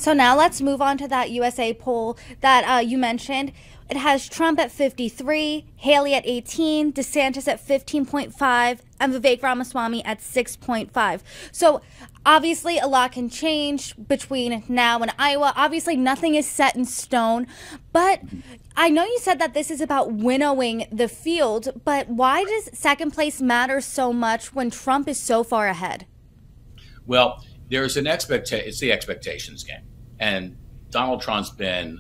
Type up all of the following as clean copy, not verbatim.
So now let's move on to that USA poll that you mentioned. It has Trump at 53, Haley at 18, DeSantis at 15.5, and Vivek Ramaswamy at 6.5. So obviously a lot can change between now and Iowa. Obviously nothing is set in stone, but I know you said that this is about winnowing the field, but why does second place matter so much when Trump is so far ahead? Well, there's an it's the expectations game. And Donald Trump's been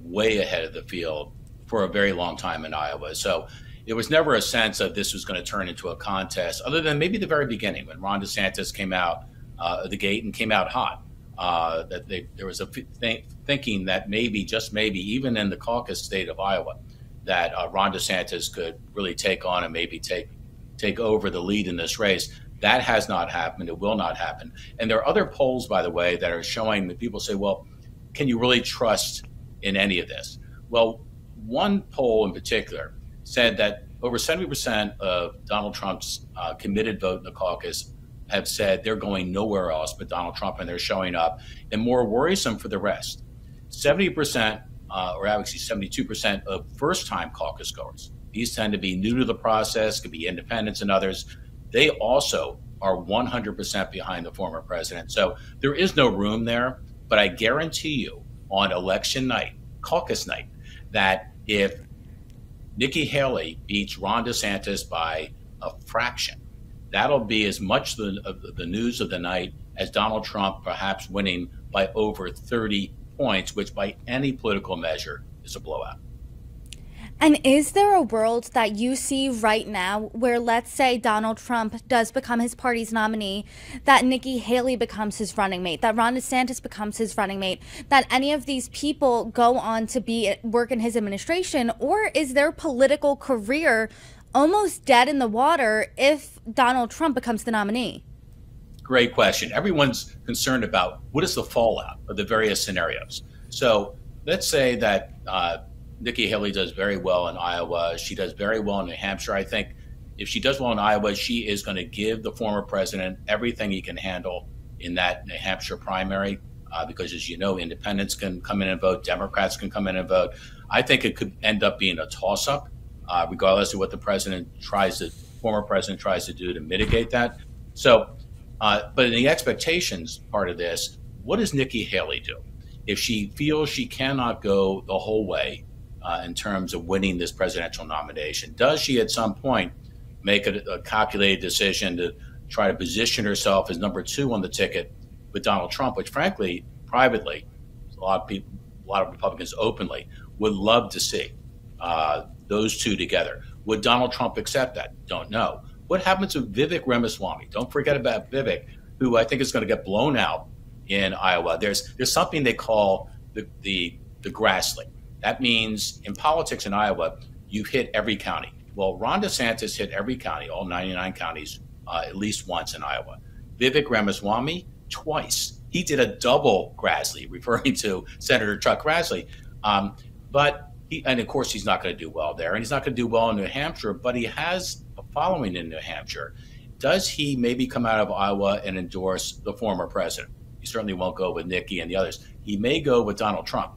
way ahead of the field for a very long time in Iowa. So there was never a sense that this was going to turn into a contest, other than maybe the very beginning when Ron DeSantis came out of the gate and came out hot. There was a thinking that maybe, just maybe, even in the caucus state of Iowa, that Ron DeSantis could really take on and maybe take over the lead in this race. That has not happened. It will not happen. And there are other polls, by the way, that are showing that people say, well, can you really trust in any of this? Well, one poll in particular said that over 70% of Donald Trump's committed vote in the caucus have said they're going nowhere else but Donald Trump, and they're showing up. And more worrisome for the rest, 70%, or actually 72% of first-time caucus goers, these tend to be new to the process, could be independents and others, they also are 100% behind the former president. So there is no room there, but I guarantee you on election night, caucus night, that if Nikki Haley beats Ron DeSantis by a fraction, that'll be as much the news of the night as Donald Trump perhaps winning by over 30 points, which by any political measure is a blowout. And is there a world that you see right now where, let's say, Donald Trump does become his party's nominee, that Nikki Haley becomes his running mate, that Ron DeSantis becomes his running mate, that any of these people go on to work in his administration? Or is their political career almost dead in the water if Donald Trump becomes the nominee? Great question. Everyone's concerned about what is the fallout of the various scenarios. So let's say that Nikki Haley does very well in Iowa. She does very well in New Hampshire. I think if she does well in Iowa, she is going to give the former president everything he can handle in that New Hampshire primary, because, as you know, independents can come in and vote, Democrats can come in and vote. I think it could end up being a toss-up, regardless of what the former president tries to do to mitigate that. So, but in the expectations part of this, what does Nikki Haley do? If she feels she cannot go the whole way in terms of winning this presidential nomination, does she at some point make a calculated decision to try to position herself as number two on the ticket with Donald Trump, which frankly, privately, a lot of Republicans openly would love to see those two together. Would Donald Trump accept that? Don't know. What happens with Vivek Ramaswamy? Don't forget about Vivek, who I think is going to get blown out in Iowa. There's something they call the grass leak. That means in politics in Iowa, you've hit every county. Well, Ron DeSantis hit every county, all 99 counties, at least once in Iowa. Vivek Ramaswamy, twice. He did a double Grassley, referring to Senator Chuck Grassley. And of course, he's not going to do well there, and he's not going to do well in New Hampshire, but he has a following in New Hampshire. Does he maybe come out of Iowa and endorse the former president? He certainly won't go with Nikki and the others. He may go with Donald Trump.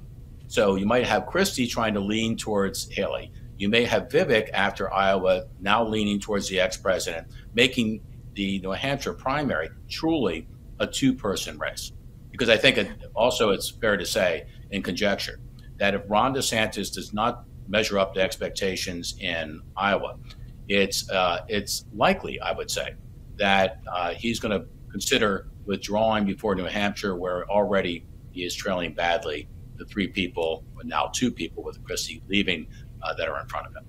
So you might have Christie trying to lean towards Haley. You may have Vivek after Iowa now leaning towards the ex-president, making the New Hampshire primary truly a two-person race. Because I think it's fair to say in conjecture that if Ron DeSantis does not measure up to expectations in Iowa, it's likely, I would say, that he's going to consider withdrawing before New Hampshire, where already he is trailing badly the three people, now two people with Christie leaving, that are in front of him.